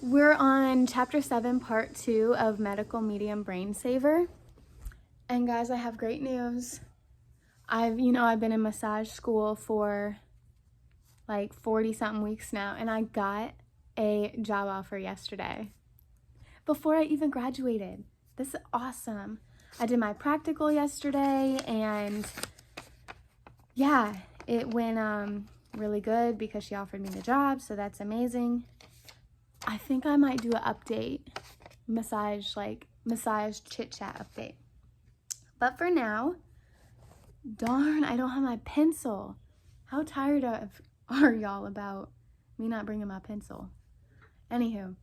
We're on chapter 7, part 2 of Medical Medium Brain Saver. And guys, I have great news. I've been in massage school for like 40 something weeks now, and I got a job offer yesterday before I even graduated. This is awesome. I did my practical yesterday, and yeah, it went really good because she offered me the job, so that's amazing. I think I might do an update, massage chit chat update. But for now, darn, I don't have my pencil. How tired are y'all about me not bringing my pencil? Anywho,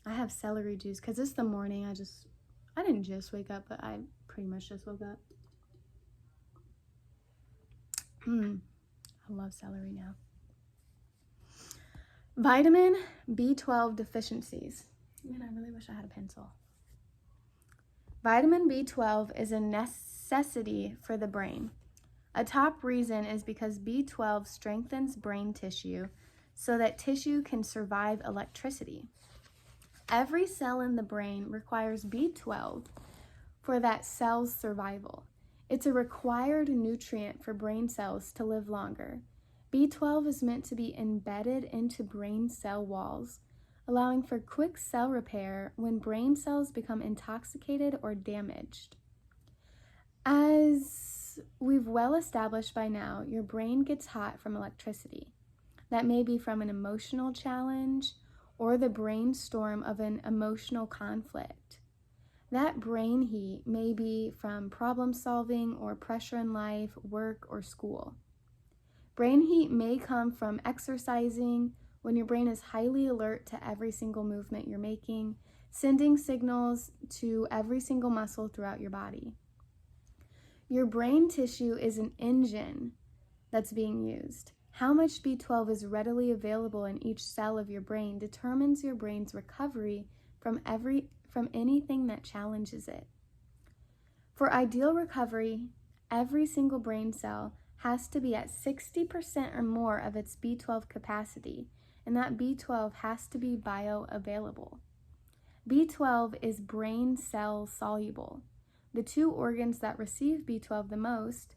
I have celery juice because it's the morning. I didn't just wake up, but I pretty much just woke up. I love celery now. Vitamin B12 deficiencies. Man, I really wish I had a pencil. Vitamin B12 is a necessity for the brain. A top reason is because B12 strengthens brain tissue so that tissue can survive electricity. Every cell in the brain requires B12 for that cell's survival. It's a required nutrient for brain cells to live longer. B12 is meant to be embedded into brain cell walls, allowing for quick cell repair when brain cells become intoxicated or damaged. As we've well established by now, your brain gets hot from electricity. That may be from an emotional challenge or the brainstorm of an emotional conflict. That brain heat may be from problem solving or pressure in life, work, or school. Brain heat may come from exercising when your brain is highly alert to every single movement you're making, sending signals to every single muscle throughout your body. Your brain tissue is an engine that's being used. How much B12 is readily available in each cell of your brain determines your brain's recovery from anything that challenges it. For ideal recovery, every single brain cell has to be at 60% or more of its B12 capacity, and that B12 has to be bioavailable. B12 is brain cell soluble. The two organs that receive B12 the most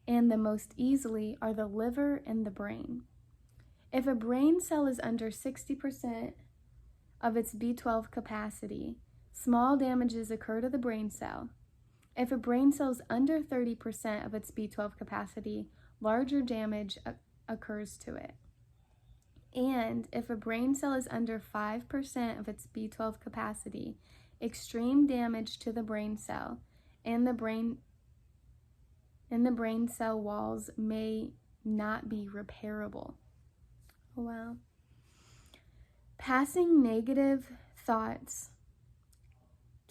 and the most easily are the liver and the brain. If a brain cell is under 60% of its B12 capacity, small damages occur to the brain cell. If a brain cell is under 30% of its B12 capacity, larger damage occurs to it. And if a brain cell is under 5% of its B12 capacity, extreme damage to the brain cell and the brain cell walls may not be repairable. Oh, wow. Passing negative thoughts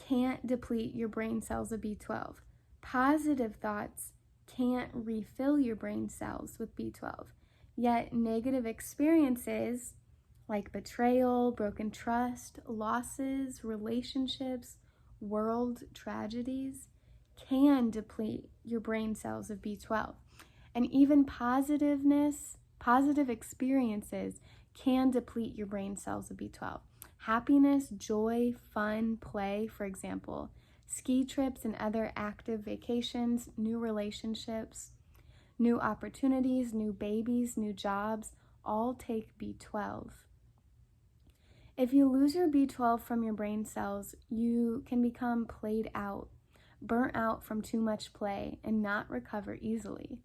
can't deplete your brain cells of B12. Positive thoughts can't refill your brain cells with B12. Yet negative experiences like betrayal, broken trust, losses, relationships, world tragedies can deplete your brain cells of B12. And even positive experiences can deplete your brain cells of B12. Happiness, joy, fun, play, for example, ski trips and other active vacations, new relationships, new opportunities, new babies, new jobs, all take B12. If you lose your B12 from your brain cells, you can become played out, burnt out from too much play, and not recover easily.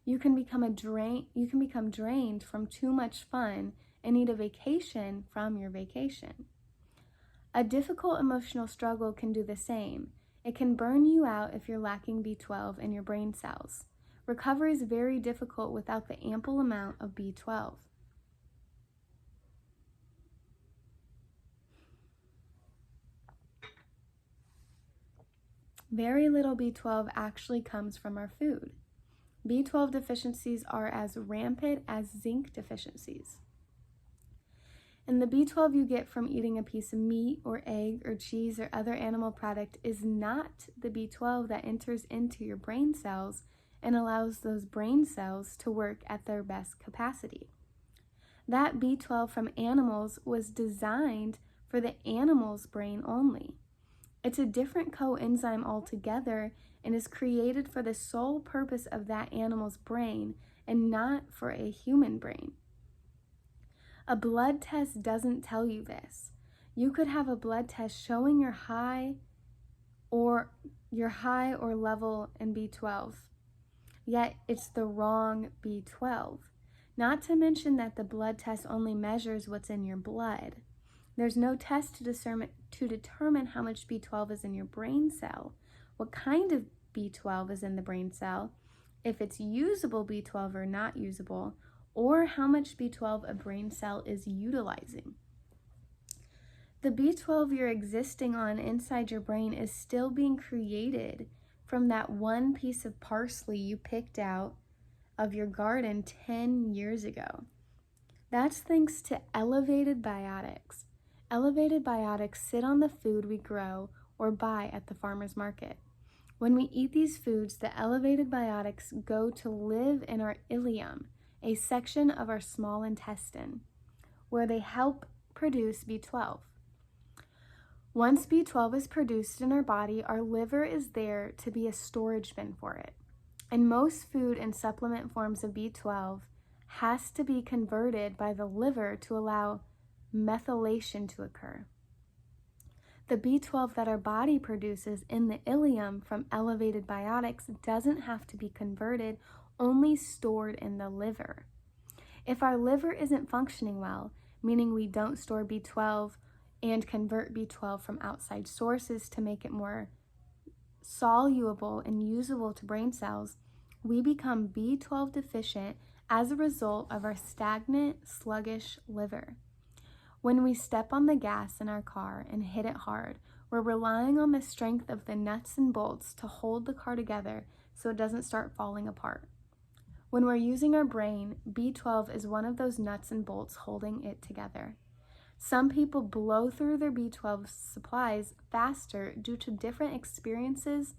You can become drained from too much fun and need a vacation from your vacation. A difficult emotional struggle can do the same. It can burn you out if you're lacking B12 in your brain cells. Recovery is very difficult without the ample amount of B12. Very little B12 actually comes from our food. B12 deficiencies are as rampant as zinc deficiencies. And the B12 you get from eating a piece of meat or egg or cheese or other animal product is not the B12 that enters into your brain cells and allows those brain cells to work at their best capacity. That B12 from animals was designed for the animal's brain only. It's a different coenzyme altogether and is created for the sole purpose of that animal's brain and not for a human brain. A blood test doesn't tell you this. You could have a blood test showing your high or level in B12, yet it's the wrong B12. Not to mention that the blood test only measures what's in your blood. There's no test to determine how much B12 is in your brain cell, what kind of B12 is in the brain cell, if it's usable B12 or not usable, or how much B12 a brain cell is utilizing. The B12 you're existing on inside your brain is still being created from that one piece of parsley you picked out of your garden 10 years ago. That's thanks to elevated biotics. Elevated biotics sit on the food we grow or buy at the farmer's market. When we eat these foods, the elevated biotics go to live in our ileum, a section of our small intestine, where they help produce B12. Once B12 is produced in our body, our liver is there to be a storage bin for it. And most food and supplement forms of B12 has to be converted by the liver to allow methylation to occur. The B12 that our body produces in the ileum from elevated biotics doesn't have to be converted, only stored in the liver. If our liver isn't functioning well, meaning we don't store B12 and convert B12 from outside sources to make it more soluble and usable to brain cells, we become B12 deficient as a result of our stagnant, sluggish liver. When we step on the gas in our car and hit it hard, we're relying on the strength of the nuts and bolts to hold the car together so it doesn't start falling apart. When we're using our brain, B12 is one of those nuts and bolts holding it together. Some people blow through their B12 supplies faster due to different experiences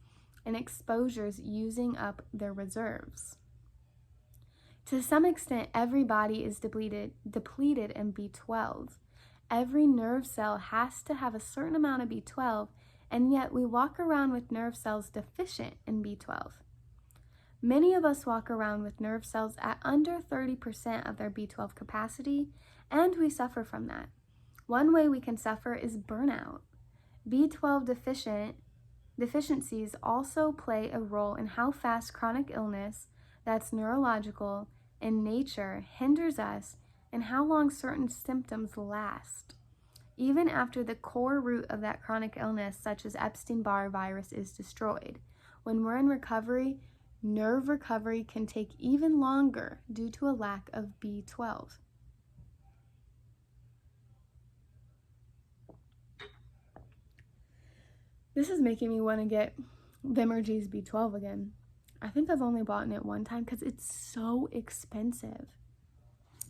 and exposures using up their reserves. To some extent, every body is depleted in B12. Every nerve cell has to have a certain amount of B12, and yet we walk around with nerve cells deficient in B12. Many of us walk around with nerve cells at under 30% of their B12 capacity, and we suffer from that. One way we can suffer is burnout. B12 deficiencies also play a role in how fast chronic illness that's neurological in nature hinders us and how long certain symptoms last. Even after the core root of that chronic illness, such as Epstein-Barr virus, is destroyed. When we're in recovery, nerve recovery can take even longer due to a lack of B12. This is making me want to get Vimergy's B12 again. I think I've only bought it one time because it's so expensive.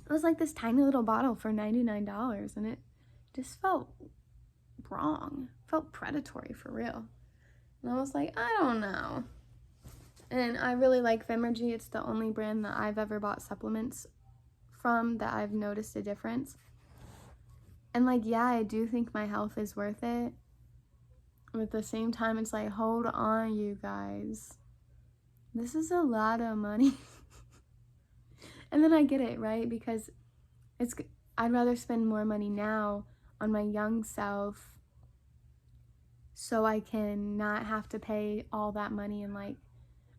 It was like this tiny little bottle for $99, and it just felt wrong. Felt predatory for real. And I was like, I don't know. And I really like Vimergy. It's the only brand that I've ever bought supplements from that I've noticed a difference. And like, yeah, I do think my health is worth it. But at the same time, it's like, hold on, you guys. This is a lot of money. And then I get it, right? Because I'd rather spend more money now on my young self so I can not have to pay all that money in like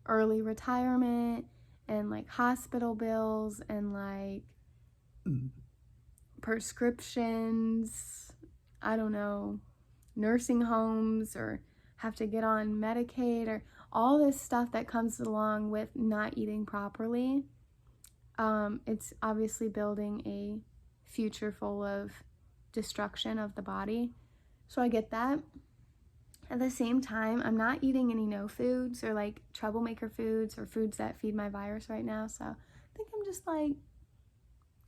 early retirement and like hospital bills and like prescriptions, I don't know, nursing homes, or have to get on Medicaid, or all this stuff that comes along with not eating properly. It's obviously building a future full of destruction of the body. So I get that. At the same time, I'm not eating any no foods or like troublemaker foods or foods that feed my virus right now. So I think I'm just like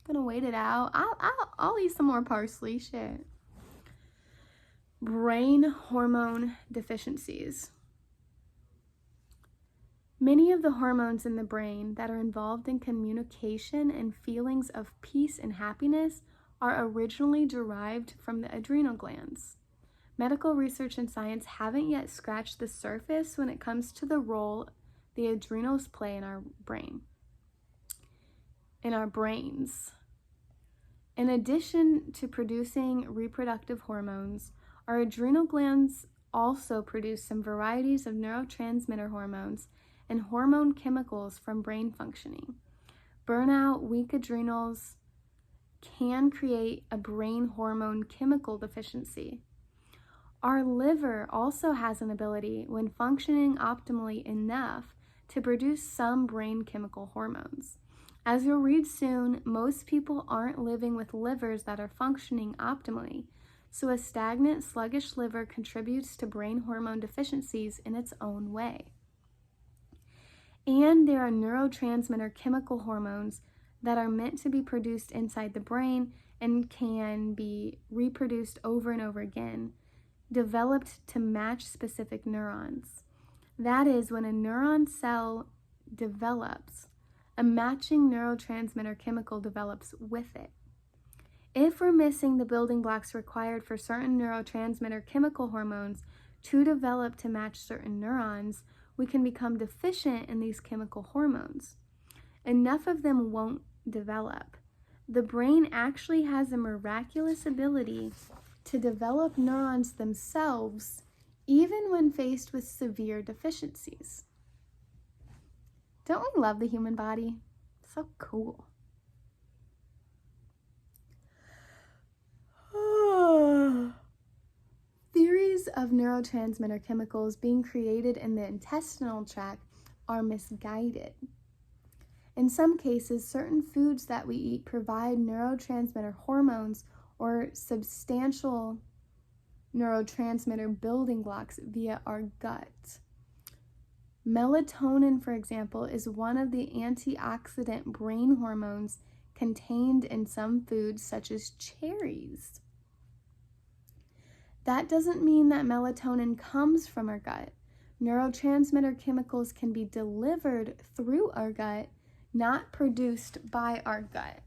gonna wait it out. I'll eat some more parsley, shit. Brain hormone deficiencies. Many of the hormones in the brain that are involved in communication and feelings of peace and happiness are originally derived from the adrenal glands. Medical research and science haven't yet scratched the surface when it comes to the role the adrenals play in our brains. In addition to producing reproductive hormones, our adrenal glands also produce some varieties of neurotransmitter hormones and hormone chemicals from brain functioning. Burnout, weak adrenals can create a brain hormone chemical deficiency. Our liver also has an ability, when functioning optimally enough, to produce some brain chemical hormones. As you'll read soon, most people aren't living with livers that are functioning optimally, so a stagnant, sluggish liver contributes to brain hormone deficiencies in its own way. And there are neurotransmitter chemical hormones that are meant to be produced inside the brain and can be reproduced over and over again, developed to match specific neurons. That is, when a neuron cell develops, a matching neurotransmitter chemical develops with it. If we're missing the building blocks required for certain neurotransmitter chemical hormones to develop to match certain neurons, we can become deficient in these chemical hormones. Enough of them won't develop. The brain actually has a miraculous ability to develop neurons themselves, even when faced with severe deficiencies. Don't we love the human body? So cool. Theories of neurotransmitter chemicals being created in the intestinal tract are misguided. In some cases, certain foods that we eat provide neurotransmitter hormones or substantial neurotransmitter building blocks via our gut. Melatonin, for example, is one of the antioxidant brain hormones contained in some foods such as cherries. That doesn't mean that melatonin comes from our gut. Neurotransmitter chemicals can be delivered through our gut, not produced by our gut.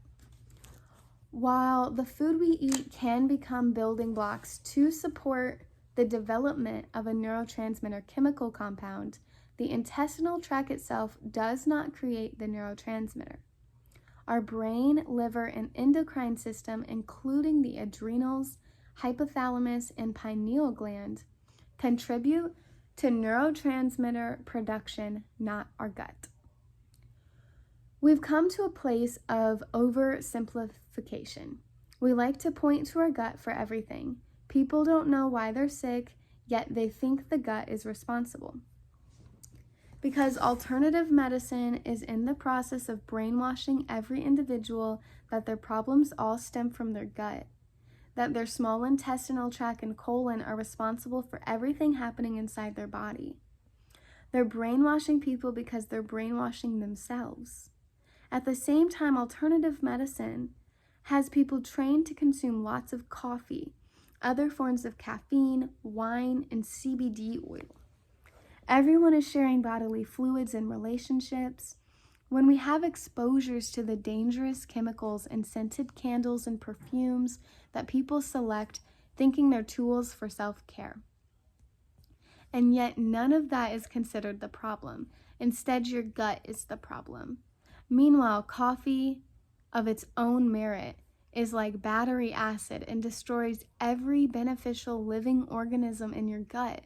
While the food we eat can become building blocks to support the development of a neurotransmitter chemical compound, the intestinal tract itself does not create the neurotransmitter. Our brain, liver, and endocrine system, including the adrenals, hypothalamus, and pineal gland, contribute to neurotransmitter production, not our gut. We've come to a place of oversimplification. We like to point to our gut for everything. People don't know why they're sick, yet they think the gut is responsible. Because alternative medicine is in the process of brainwashing every individual that their problems all stem from their gut, that their small intestinal tract and colon are responsible for everything happening inside their body. They're brainwashing people because they're brainwashing themselves. At the same time, alternative medicine has people trained to consume lots of coffee, other forms of caffeine, wine, and CBD oil. Everyone is sharing bodily fluids in relationships. When we have exposures to the dangerous chemicals in scented candles and perfumes that people select, thinking they're tools for self-care. And yet none of that is considered the problem. Instead, your gut is the problem. Meanwhile, coffee of its own merit is like battery acid and destroys every beneficial living organism in your gut,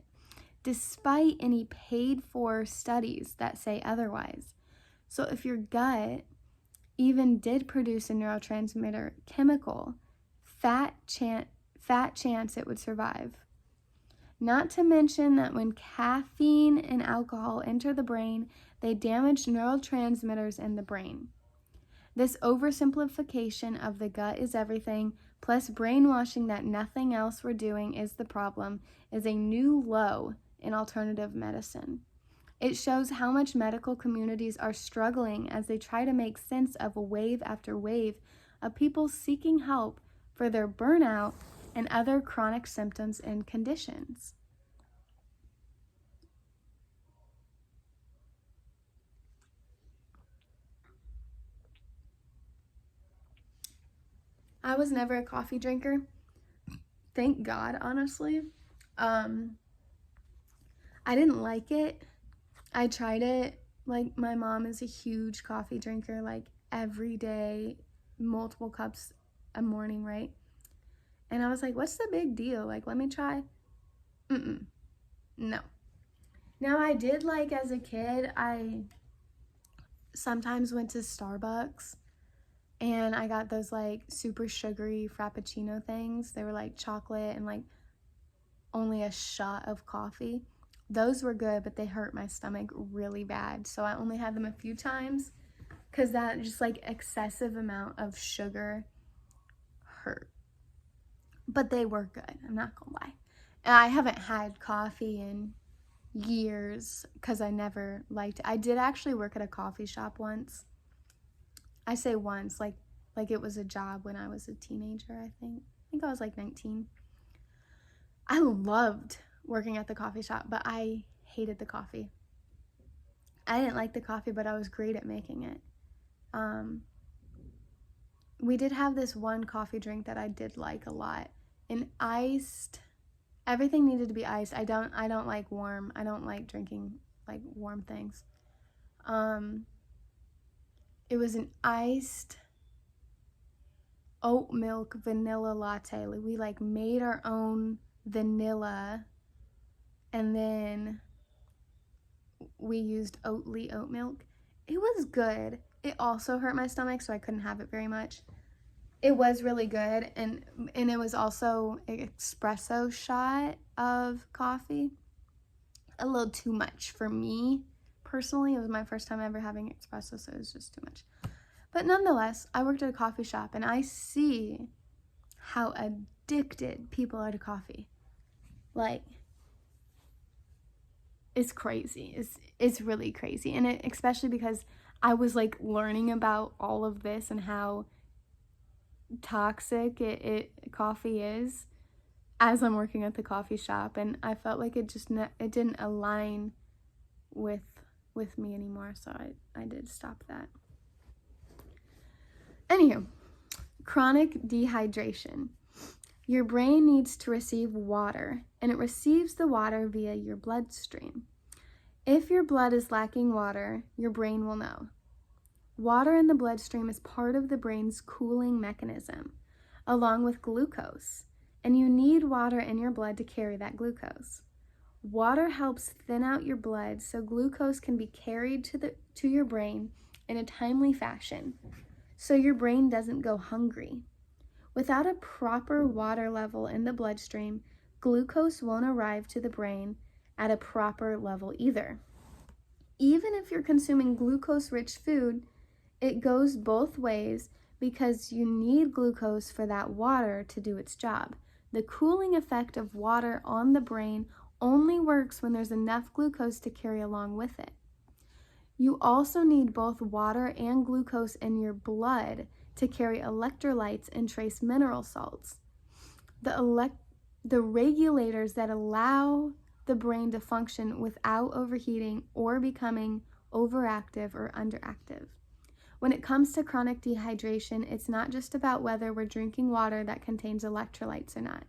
despite any paid-for studies that say otherwise. So if your gut even did produce a neurotransmitter chemical, fat chance it would survive. Not to mention that when caffeine and alcohol enter the brain, they damage neurotransmitters in the brain. This oversimplification of the gut is everything, plus brainwashing that nothing else we're doing is the problem, is a new low in alternative medicine. It shows how much medical communities are struggling as they try to make sense of wave after wave of people seeking help for their burnout and other chronic symptoms and conditions. I was never a coffee drinker. Thank God, honestly. I didn't like it. I tried it. Like, my mom is a huge coffee drinker, like every day, multiple cups a morning, right? And I was like, what's the big deal? Like, let me try. No. Now, I did, like, as a kid, I sometimes went to Starbucks and I got those, like, super sugary Frappuccino things. They were, like, chocolate and, like, only a shot of coffee. Those were good, but they hurt my stomach really bad. So I only had them a few times because that just, like, excessive amount of sugar hurt. But they were good, I'm not gonna lie. And I haven't had coffee in years because I never liked it. I did actually work at a coffee shop once. I say once, like it was a job when I was a teenager, I think. I think I was like 19. I loved working at the coffee shop, but I hated the coffee. I didn't like the coffee, but I was great at making it. We did have this one coffee drink that I did like a lot. And iced, everything needed to be iced. I don't like warm. I don't like drinking like warm things. It was an iced oat milk vanilla latte. We like made our own vanilla and then we used Oatly oat milk. It was good. It also hurt my stomach, so I couldn't have it very much. It was really good, and it was also an espresso shot of coffee. A little too much for me, personally. It was my first time ever having espresso, so it was just too much. But nonetheless, I worked at a coffee shop, and I see how addicted people are to coffee. Like, it's crazy. It's really crazy, and especially because I was like learning about all of this and how toxic coffee is as I'm working at the coffee shop, and I felt like it didn't align with me anymore, so I did stop that. Anywho, chronic dehydration. Your brain needs to receive water, and it receives the water via your bloodstream. If your blood is lacking water, your brain will know. Water in the bloodstream is part of the brain's cooling mechanism, along with glucose, and you need water in your blood to carry that glucose. Water helps thin out your blood so glucose can be carried to your brain in a timely fashion, so your brain doesn't go hungry. Without a proper water level in the bloodstream, glucose won't arrive to the brain at a proper level either. Even if you're consuming glucose-rich food, it goes both ways because you need glucose for that water to do its job. The cooling effect of water on the brain only works when there's enough glucose to carry along with it. You also need both water and glucose in your blood to carry electrolytes and trace mineral salts. The regulators that allow the brain to function without overheating or becoming overactive or underactive. When it comes to chronic dehydration, it's not just about whether we're drinking water that contains electrolytes or not.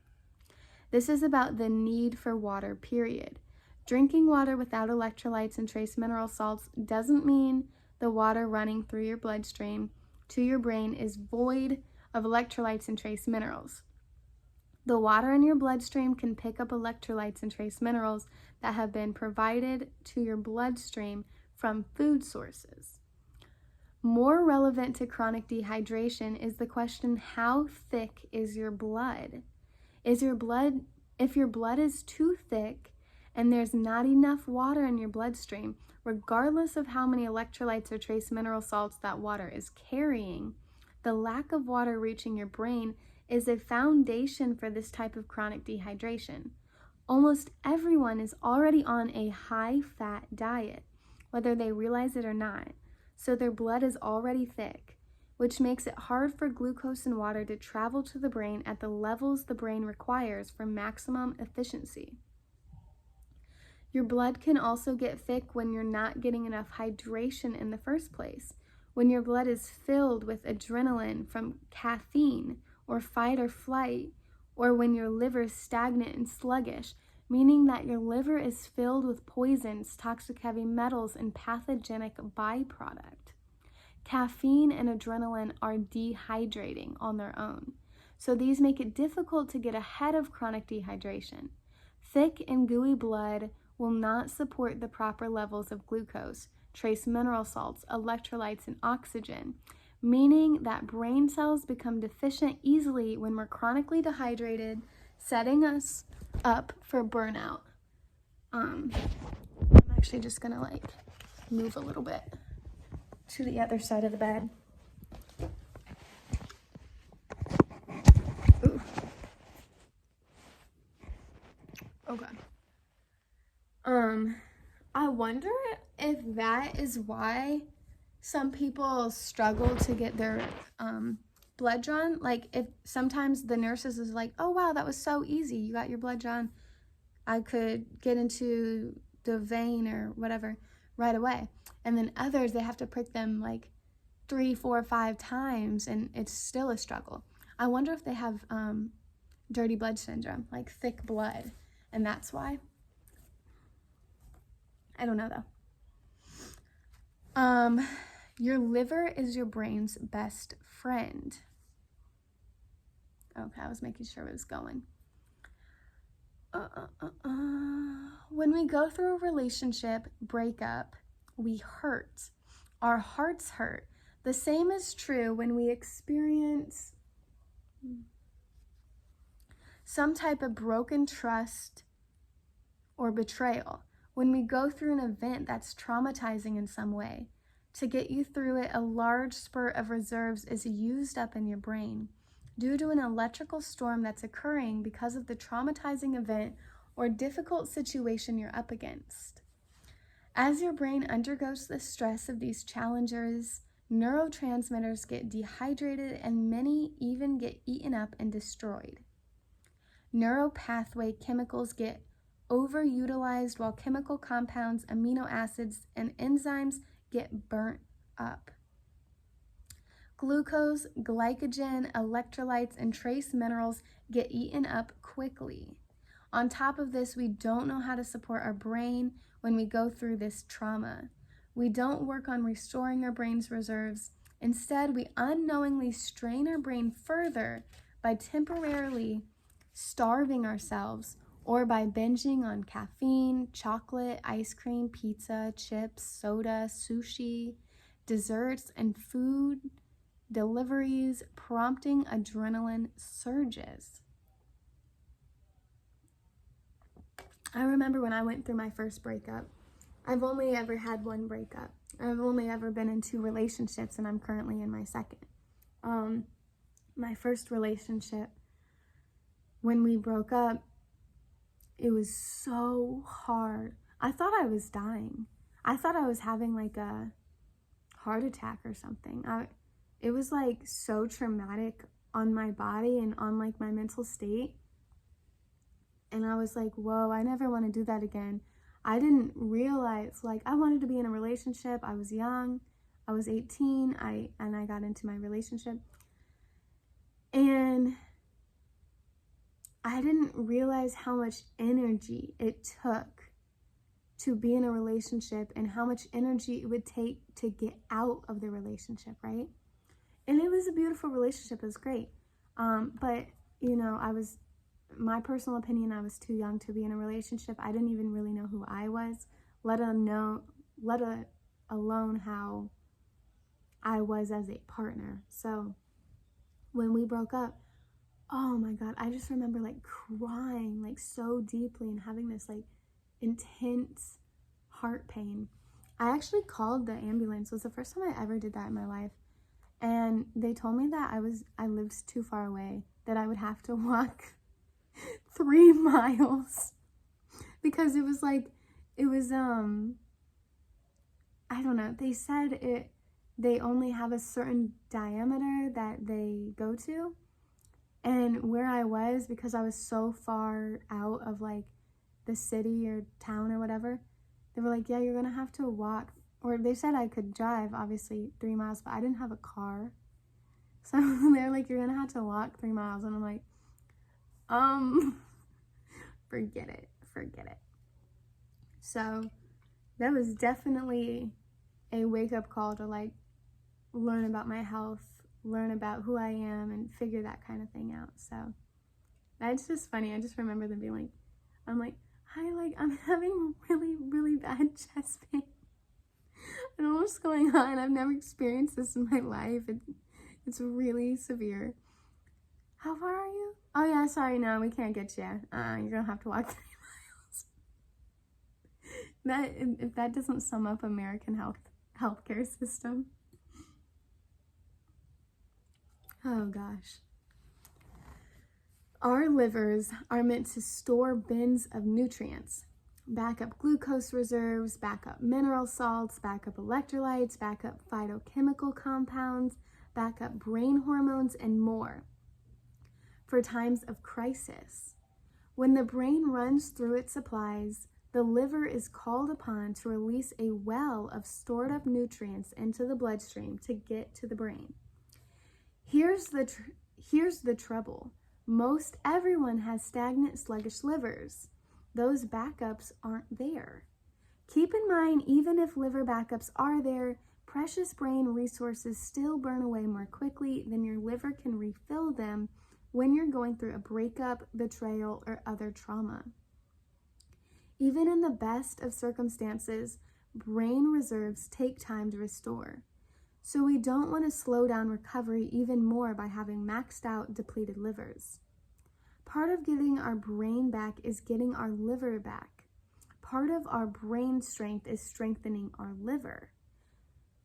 This is about the need for water, period. Drinking water without electrolytes and trace mineral salts doesn't mean the water running through your bloodstream to your brain is void of electrolytes and trace minerals. The water in your bloodstream can pick up electrolytes and trace minerals that have been provided to your bloodstream from food sources. More relevant to chronic dehydration is the question, how thick is your blood? If your blood is too thick and there's not enough water in your bloodstream, regardless of how many electrolytes or trace mineral salts that water is carrying, the lack of water reaching your brain is a foundation for this type of chronic dehydration. Almost everyone is already on a high-fat diet, whether they realize it or not, so their blood is already thick, which makes it hard for glucose and water to travel to the brain at the levels the brain requires for maximum efficiency. Your blood can also get thick when you're not getting enough hydration in the first place, when your blood is filled with adrenaline from caffeine or fight or flight, or when your liver is stagnant and sluggish, meaning that your liver is filled with poisons, toxic heavy metals, and pathogenic byproduct. Caffeine and adrenaline are dehydrating on their own, so these make it difficult to get ahead of chronic dehydration. Thick and gooey blood will not support the proper levels of glucose, trace mineral salts, electrolytes, and oxygen, meaning that brain cells become deficient easily when we're chronically dehydrated, setting us up for burnout. I'm actually just gonna move a little bit to the other side of the bed. Ooh. Okay. I wonder if that is why some people struggle to get their blood drawn. Like, if sometimes the nurses is like, oh wow, that was so easy, you got your blood drawn, I could get into the vein or whatever right away. And then others, they have to prick them 3, 4, 5 times, and it's still a struggle. I wonder if they have dirty blood syndrome, like thick blood, and that's why. I don't know though. Your liver is your brain's best friend. Okay, I was making sure it was going. When we go through a relationship breakup, we hurt. Our hearts hurt. The same is true when we experience some type of broken trust or betrayal. When we go through an event that's traumatizing in some way, to get you through it, a large spurt of reserves is used up in your brain due to an electrical storm that's occurring because of the traumatizing event or difficult situation you're up against. As your brain undergoes the stress of these challenges, neurotransmitters get dehydrated and many even get eaten up and destroyed. Neuropathway chemicals get overutilized while chemical compounds, amino acids, and enzymes get burnt up. Glucose, glycogen, electrolytes, and trace minerals get eaten up quickly. On top of this, we don't know how to support our brain when we go through this trauma. We don't work on restoring our brain's reserves. Instead, we unknowingly strain our brain further by temporarily starving ourselves or by binging on caffeine, chocolate, ice cream, pizza, chips, soda, sushi, desserts, and food deliveries, prompting adrenaline surges. I remember when I went through my first breakup. I've only ever had one breakup. I've only ever been in 2 relationships, and I'm currently in my second. My first relationship, when we broke up, it was so hard. I thought I was dying. I thought I was having a heart attack or something. It was so traumatic on my body and on my mental state. And I was like, whoa, I never want to do that again. I didn't realize, I wanted to be in a relationship. I was young. I was 18. I got into my relationship. And I didn't realize how much energy it took to be in a relationship and how much energy it would take to get out of the relationship, right? And it was a beautiful relationship. It was great. But, my personal opinion, I was too young to be in a relationship. I didn't even really know who I was, let alone how I was as a partner. So when we broke up, oh my God, I just remember crying so deeply and having this intense heart pain. I actually called the ambulance. It was the first time I ever did that in my life. And they told me that I lived too far away, that I would have to walk 3 miles because it was I don't know. They said they only have a certain diameter that they go to. And where I was, because I was so far out of the city or town or whatever, they were like, yeah, you're going to have to walk. Or they said I could drive, obviously, 3 miles, but I didn't have a car. So they're like, you're gonna have to walk 3 miles. And I'm like, forget it. So that was definitely a wake-up call to like learn about my health, learn about who I am, and figure that kind of thing out. So that's just funny. I just remember them being like, I'm like, hi, like I'm having really bad chest pain. I don't know what's going on. I've never experienced this in my life. It's really severe. How far are you? Oh yeah, sorry, no, we can't get you. You're gonna have to walk 3 miles. If that doesn't sum up American healthcare system. Oh gosh. Our livers are meant to store bins of nutrients. Backup glucose reserves, backup mineral salts, backup electrolytes, backup phytochemical compounds, backup brain hormones, and more for times of crisis. When the brain runs through its supplies, the liver is called upon to release a well of stored up nutrients into the bloodstream to get to the brain. Here's the trouble. Most everyone has stagnant, sluggish livers. Those backups aren't there. Keep in mind, even if liver backups are there, precious brain resources still burn away more quickly than your liver can refill them when you're going through a breakup, betrayal, or other trauma. Even in the best of circumstances, brain reserves take time to restore. So we don't want to slow down recovery even more by having maxed out, depleted livers. Part of getting our brain back is getting our liver back. Part of our brain strength is strengthening our liver,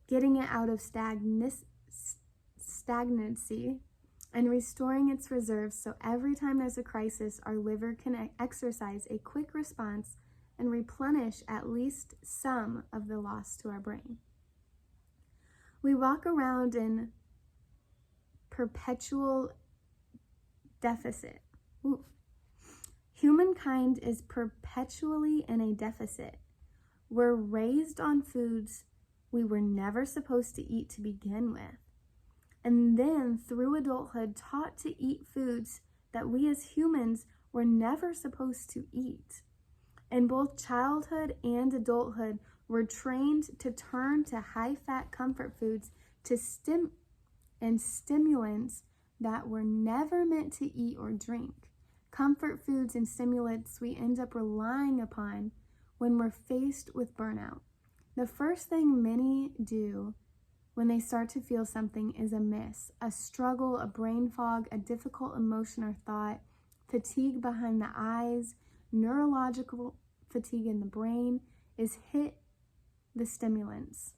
getting it out of stagnancy and restoring its reserves so every time there's a crisis, our liver can exercise a quick response and replenish at least some of the loss to our brain. We walk around in perpetual deficit. Ooh. Humankind is perpetually in a deficit. We're raised on foods we were never supposed to eat to begin with, and then through adulthood taught to eat foods that we as humans were never supposed to eat. In both childhood and adulthood, we're trained to turn to high-fat comfort foods and stimulants that were never meant to eat or drink. Comfort foods and stimulants we end up relying upon when we're faced with burnout. The first thing many do when they start to feel something is amiss, a struggle, a brain fog, a difficult emotion or thought, fatigue behind the eyes, neurological fatigue in the brain, is hit the stimulants.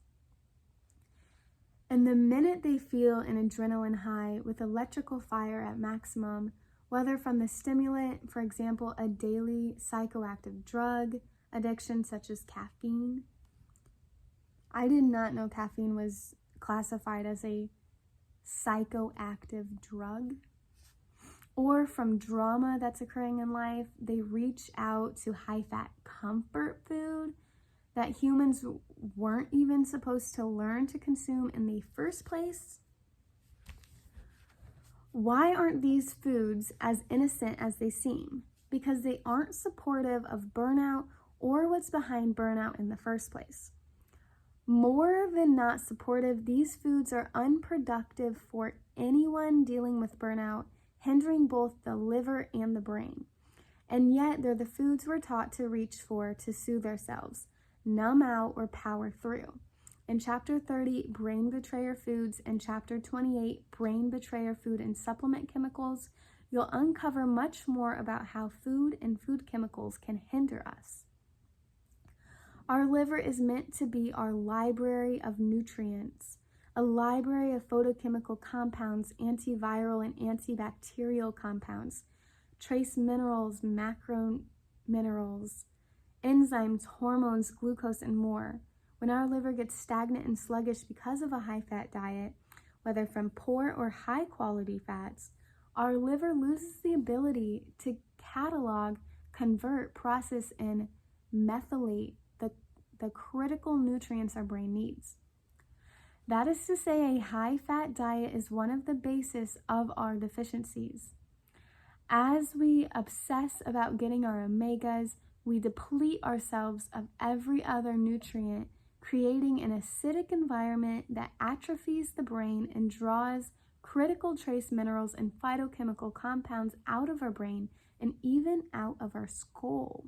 And the minute they feel an adrenaline high with electrical fire at maximum, whether from the stimulant, for example, a daily psychoactive drug addiction such as caffeine. I did not know caffeine was classified as a psychoactive drug. Or from drama that's occurring in life, they reach out to high-fat comfort food that humans weren't even supposed to learn to consume in the first place. Why aren't these foods as innocent as they seem? Because they aren't supportive of burnout or what's behind burnout in the first place. More than not supportive, these foods are unproductive for anyone dealing with burnout, hindering both the liver and the brain. And yet, they're the foods we're taught to reach for to soothe ourselves, numb out, or power through. In Chapter 30, Brain Betrayer Foods, and Chapter 28, Brain Betrayer Food and Supplement Chemicals, you'll uncover much more about how food and food chemicals can hinder us. Our liver is meant to be our library of nutrients, a library of photochemical compounds, antiviral and antibacterial compounds, trace minerals, macro minerals, enzymes, hormones, glucose, and more. When our liver gets stagnant and sluggish because of a high-fat diet, whether from poor or high-quality fats, our liver loses the ability to catalog, convert, process, and methylate the critical nutrients our brain needs. That is to say, a high-fat diet is one of the bases of our deficiencies. As we obsess about getting our omegas, we deplete ourselves of every other nutrient, creating an acidic environment that atrophies the brain and draws critical trace minerals and phytochemical compounds out of our brain and even out of our skull.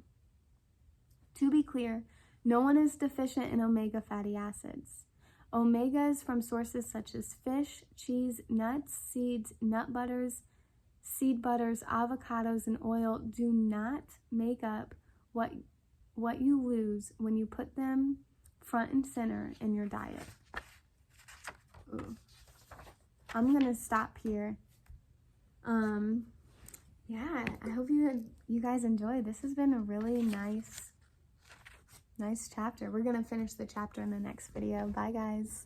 To be clear, no one is deficient in omega fatty acids. Omegas from sources such as fish, cheese, nuts, seeds, nut butters, seed butters, avocados, and oil do not make up what you lose when you put them front and center in your diet. Ooh. I'm gonna stop here. Yeah, I hope you guys enjoyed. This has been a really nice chapter. We're gonna finish the chapter in the next video. Bye, guys.